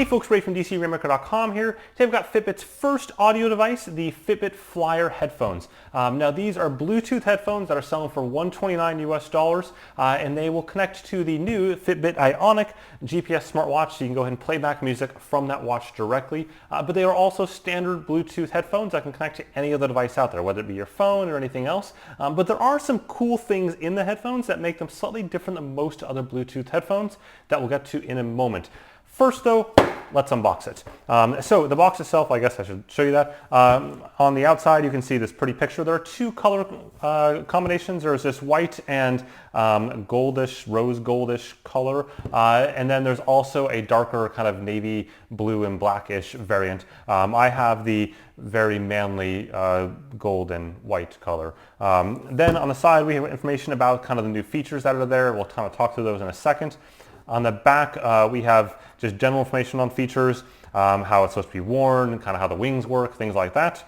Hey folks, Ray from DCRainmaker.com here. Today we've got Fitbit's first audio device, the Fitbit Flyer headphones. Now these are Bluetooth headphones that are selling for $129 US, and they will connect to the new Fitbit Ionic GPS smartwatch, so you can go ahead and play back music from that watch directly. But they are also standard Bluetooth headphones that can connect to any other device out there, whether it be your phone or anything else. But there are some cool things in the headphones that make them slightly different than most other Bluetooth headphones that we'll get to in a moment. First though, let's unbox it. So the box itself, I guess I should show you that. On the outside you can see this pretty picture. There are two color combinations. There's this white and goldish, rose goldish color. And then there's also a darker kind of navy blue and blackish variant. I have the very manly gold and white color. Then on the side we have information about kind of the new features that are there. We'll kind of talk through those in a second. On the back, we have just general information on features, how it's supposed to be worn, kind of how the wings work, things like that.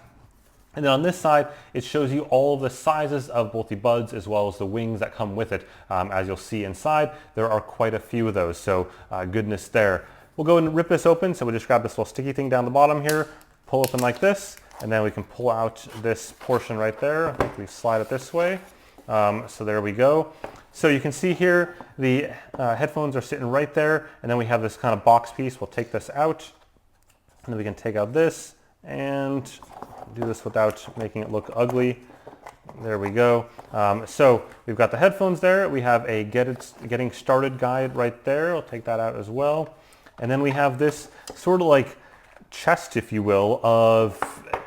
And then on this side, it shows you all of the sizes of both the buds as well as the wings that come with it. As you'll see inside, there are quite a few of those, so goodness there. We'll go and rip this open, so we'll just grab this little sticky thing down the bottom here, pull open like this, and then we can pull out this portion right there. I think we slide it this way. So there we go. So you can see here the headphones are sitting right there, and then we have this kind of box piece. We'll take this out, and then we can take out this and do this without making it look ugly. There we go. So we've got the headphones there. We have a getting started guide right there. I'll take that out as well. And then we have this sort of like chest, if you will, of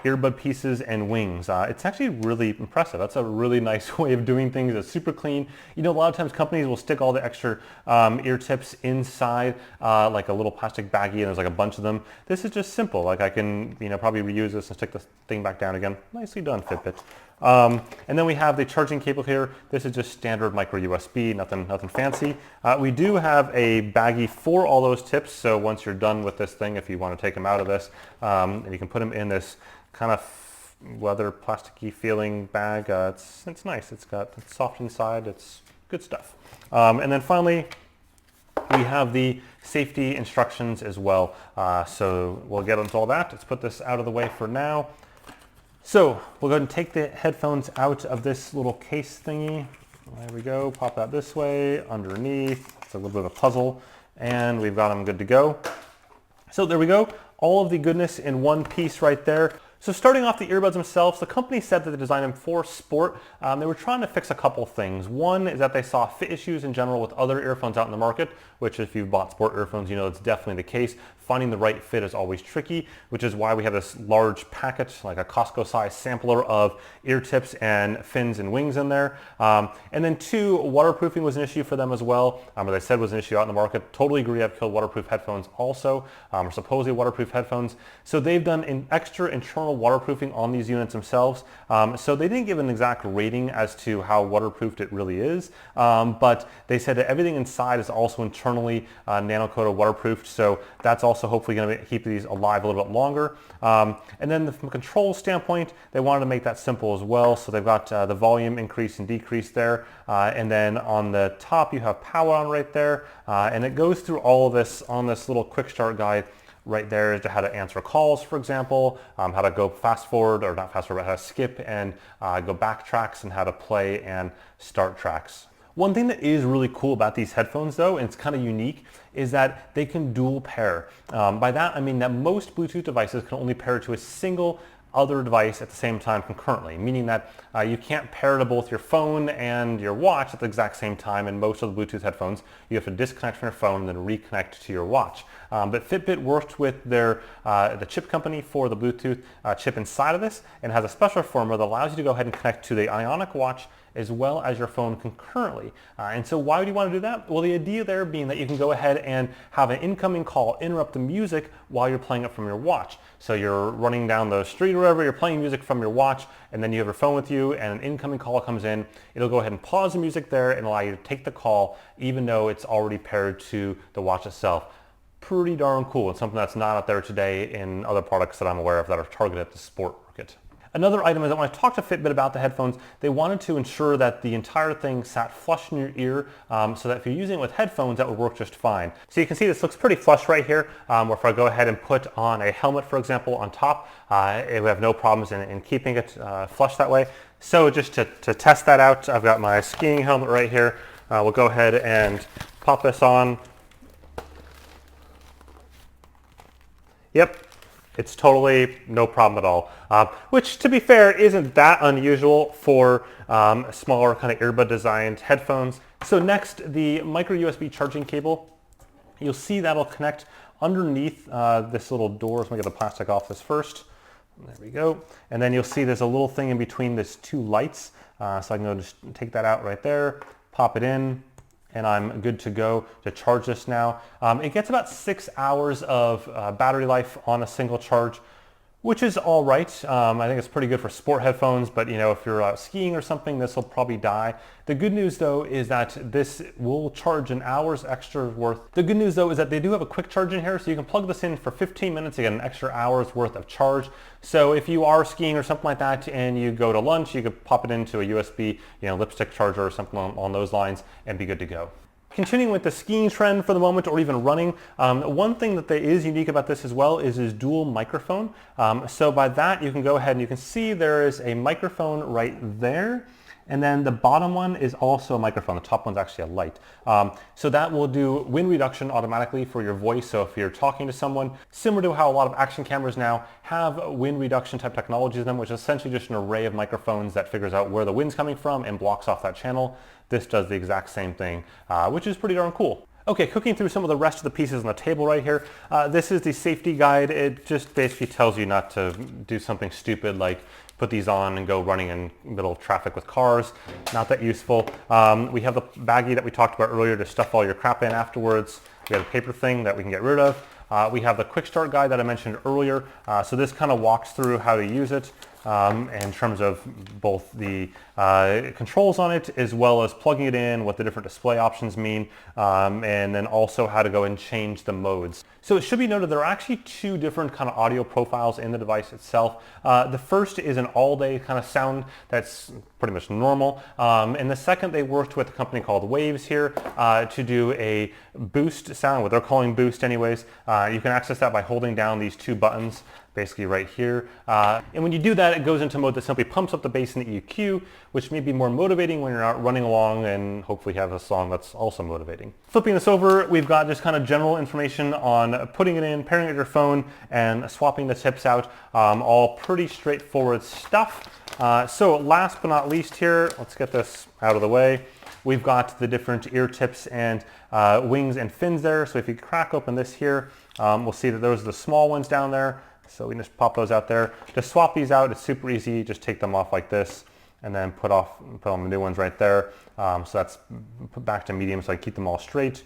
earbud pieces and wings. It's actually really impressive. That's a really nice way of doing things. It's super clean. You know, a lot of times companies will stick all the extra ear tips inside like a little plastic baggie, and there's like a bunch of them. This is just simple. Like I can, probably reuse this and stick the thing back down again. Nicely done, Fitbit. And then we have the charging cable here. This is just standard micro USB, nothing fancy. We do have a baggie for all those tips, so once you're done with this thing, if you want to take them out of this, and you can put them in this kind of leather plasticky feeling bag. It's nice. It's soft inside. It's good stuff. And then finally, we have the safety instructions as well. So we'll get into all that. Let's put this out of the way for now. So we'll go ahead and take the headphones out of this little case thingy. There we go. Pop that this way, underneath. It's a little bit of a puzzle, and we've got them good to go. So there we go. All of the goodness in one piece right there. So starting off the earbuds themselves, the company said that they designed them for sport. They were trying to fix a couple things. One is that they saw fit issues in general with other earphones out in the market, which if you've bought sport earphones, you know it's definitely the case. Finding the right fit is always tricky, which is why we have this large package, like a Costco size sampler of ear tips and fins and wings in there. And then two, waterproofing was an issue for them as well, or they said was an issue out in the market. Totally agree, I've killed waterproof headphones also, or supposedly waterproof headphones. So they've done an extra internal waterproofing on these units themselves. So they didn't give an exact rating as to how waterproofed it really is, but they said that everything inside is also internally nano-coated waterproofed, so that's also hopefully going to keep these alive a little bit longer. And then from a control standpoint, they wanted to make that simple as well, so they've got the volume increase and decrease there, and then on the top you have power on right there, and it goes through all of this on this little quick start guide right there as to how to answer calls, for example, how to go fast forward, or not fast forward, but how to skip and go back tracks, and how to play and start tracks. One thing that is really cool about these headphones though, and it's kind of unique, is that they can dual pair. By that I mean that most Bluetooth devices can only pair to a single other device at the same time concurrently, meaning that you can't pair to both your phone and your watch at the exact same time. In most of the Bluetooth headphones, you have to disconnect from your phone and then reconnect to your watch. But Fitbit worked with their the chip company for the Bluetooth chip inside of this, and has a special firmware that allows you to go ahead and connect to the Ionic watch as well as your phone concurrently. And so why would you want to do that? Well, the idea there being that you can go ahead and have an incoming call interrupt the music while you're playing it from your watch. So you're running down the street or wherever, you're playing music from your watch, and then you have your phone with you, and an incoming call comes in. It'll go ahead and pause the music there and allow you to take the call even though it's already paired to the watch itself. Pretty darn cool. It's something that's not out there today in other products that I'm aware of that are targeted at the sport market. Another item is that when I talked to Fitbit about the headphones, they wanted to ensure that the entire thing sat flush in your ear so that if you're using it with headphones, that would work just fine. So you can see this looks pretty flush right here, where if I go ahead and put on a helmet, for example, on top, it would have no problems in keeping it flush that way. So just to test that out, I've got my skiing helmet right here. We'll go ahead and pop this on. Yep. It's totally no problem at all, which to be fair isn't that unusual for smaller kind of earbud designed headphones. So next, the micro USB charging cable. You'll see that'll connect underneath this little door. So I'm gonna get the plastic off this first. There we go. And then you'll see there's a little thing in between these two lights. So I can go just take that out right there, pop it in, and I'm good to go to charge this now. It gets about 6 hours of battery life on a single charge, which is all right. I think it's pretty good for sport headphones, but if you're out skiing or something, this will probably die. The good news though is that this will charge an hour's extra worth. The good news though is that they do have a quick charge in here, so you can plug this in for 15 minutes to get an extra hour's worth of charge. So if you are skiing or something like that and you go to lunch, you could pop it into a USB, lipstick charger or something on those lines and be good to go. Continuing with the skiing trend for the moment, or even running, one thing that is unique about this as well is dual microphone. So by that you can go ahead and you can see there is a microphone right there, and then the bottom one is also a microphone. The top one's actually a light. So that will do wind reduction automatically for your voice. So if you're talking to someone, similar to how a lot of action cameras now have wind reduction type technology in them, which is essentially just an array of microphones that figures out where the wind's coming from and blocks off that channel. This does the exact same thing, which is pretty darn cool. Okay, cooking through some of the rest of the pieces on the table right here. This is the safety guide. It just basically tells you not to do something stupid like put these on and go running in the middle of traffic with cars. Not that useful. We have the baggie that we talked about earlier to stuff all your crap in afterwards. We have a paper thing that we can get rid of. We have the quick start guide that I mentioned earlier. So this kind of walks through how to use it in terms of both the controls on it as well as plugging it in, what the different display options mean, and then also how to go and change the modes. So it should be noted there are actually two different kind of audio profiles in the device itself. The first is an all-day kind of sound that's pretty much normal, and the second they worked with a company called Waves here to do a boost sound, what they're calling boost anyways. You can access that by holding down these two buttons basically right here. And when you do that, it goes into mode that simply pumps up the bass in the EQ, which may be more motivating when you're out running along and hopefully have a song that's also motivating. Flipping this over, we've got just kind of general information on putting it in, pairing it with your phone, and swapping the tips out. All pretty straightforward stuff. So last but not least here, let's get this out of the way. We've got the different ear tips and wings and fins there. So if you crack open this here, we'll see that those are the small ones down there. So we can just pop those out there. To swap these out, it's super easy. Just take them off like this and then put on the new ones right there. So that's put back to medium so I keep them all straight.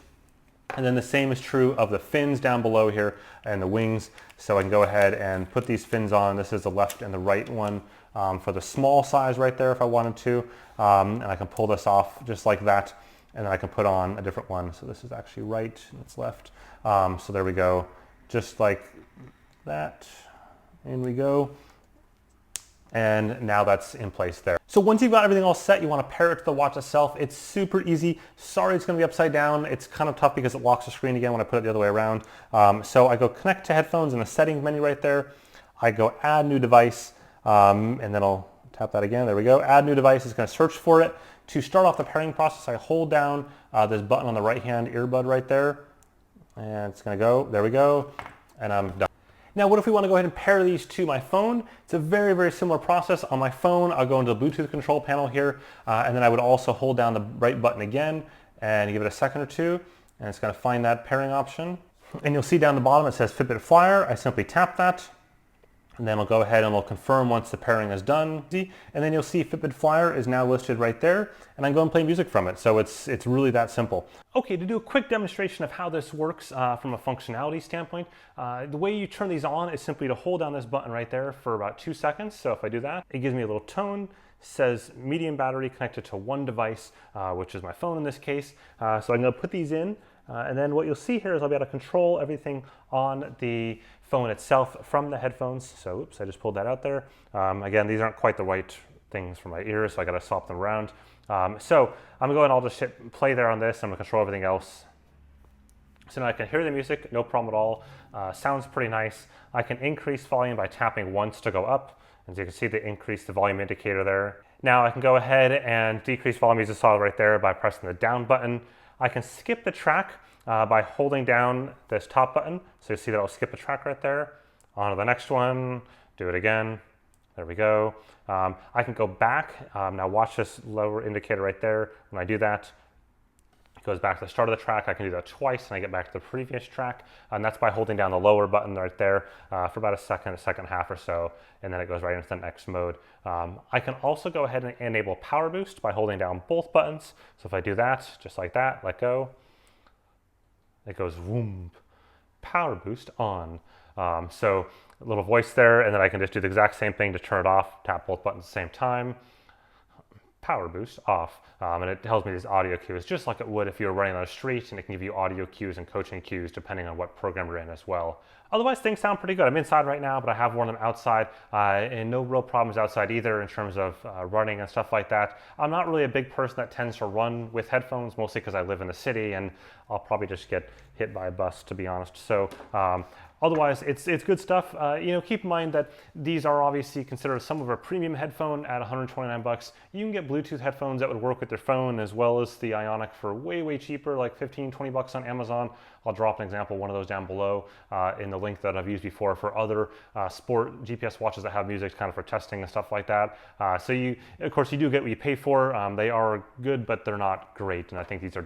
And then the same is true of the fins down below here and the wings. So I can go ahead and put these fins on. This is the left and the right one for the small size right there if I wanted to. And I can pull this off just like that. And then I can put on a different one. So this is actually right and it's left. So there we go. Just like that. In we go. And now that's in place there. So once you've got everything all set, you want to pair it to the watch itself. It's super easy. Sorry it's going to be upside down. It's kind of tough because it locks the screen again when I put it the other way around. So I go connect to headphones in the settings menu right there. I go add new device, and then I'll tap that again. There we go. Add new device is going to search for it. To start off the pairing process, I hold down this button on the right-hand earbud right there. And it's going to go. There we go. And I'm done. Now, what if we want to go ahead and pair these to my phone? It's a very, very similar process. On my phone, I'll go into the Bluetooth control panel here, and then I would also hold down the right button again and give it a second or two, and it's going to find that pairing option. And you'll see down the bottom it says Fitbit Flyer. I simply tap that, and then I'll go ahead and it'll confirm once the pairing is done. And then you'll see Fitbit Flyer is now listed right there, and I can go and play music from it. So it's really that simple. Okay, to do a quick demonstration of how this works from a functionality standpoint, the way you turn these on is simply to hold down this button right there for about 2 seconds. So if I do that, it gives me a little tone, says medium battery connected to one device, which is my phone in this case. So I'm gonna put these in. And then what you'll see here is I'll be able to control everything on the phone itself from the headphones. So oops, I just pulled that out there. Again, these aren't quite the right things for my ears, so I got to swap them around. So I'm going to go and I'll just hit play there on this. I'm going to control everything else. So now I can hear the music, no problem at all. Sounds pretty nice. I can increase volume by tapping once to go up. As you can see, they increase the volume indicator there. Now I can go ahead and decrease volume, as you saw right there, by pressing the down button. I can skip the track by holding down this top button. So you see that I'll skip the track right there. On to the next one, do it again. There we go. I can go back. Now watch this lower indicator right there. When I do that, it goes back to the start of the track. I can do that twice and I get back to the previous track. And that's by holding down the lower button right there for about a second and a half or so. And then it goes right into the next mode. I can also go ahead and enable power boost by holding down both buttons. So if I do that, just like that, let go, it goes whoom, power boost on. So a little voice there, and then I can just do the exact same thing to turn it off, tap both buttons at the same time. Power boost off, and it tells me these audio cues just like it would if you were running on the street, and it can give you audio cues and coaching cues depending on what program you're in as well. Otherwise, things sound pretty good. I'm inside right now, but I have worn them outside, and no real problems outside either in terms of running and stuff like that. I'm not really a big person that tends to run with headphones, mostly because I live in the city, and I'll probably just get hit by a bus, to be honest. So otherwise, it's good stuff. Keep in mind that these are obviously considered some of a premium headphone at $129. You can get Bluetooth headphones that would work with your phone as well as the Ionic for way, way cheaper, like $15-20 on Amazon. I'll drop an example of one of those down below in the link that I've used before for other sport GPS watches that have music kind of for testing and stuff like that. So of course, you do get what you pay for. They are good, but they're not great. And I think these are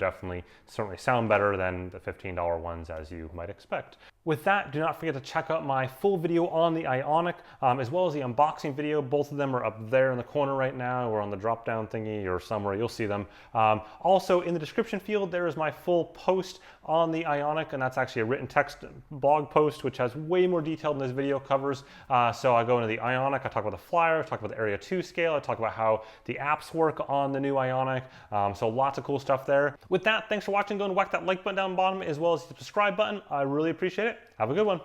certainly sound better than the $15 ones, as you might expect. With that, do not forget to check out my full video on the Ionic, as well as the unboxing video. Both of them are up there in the corner right now, or on the drop-down thingy, or somewhere. You'll see them. Also, in the description field, there is my full post on the Ionic, and that's actually a written text blog post, which has way more detail than this video covers. So I go into the Ionic, I talk about the Flyer, I talk about the Area 2 scale, I talk about how the apps work on the new Ionic. So lots of cool stuff there. With that, thanks for watching. Go and whack that like button down bottom, as well as the subscribe button. I really appreciate it. Have a good one.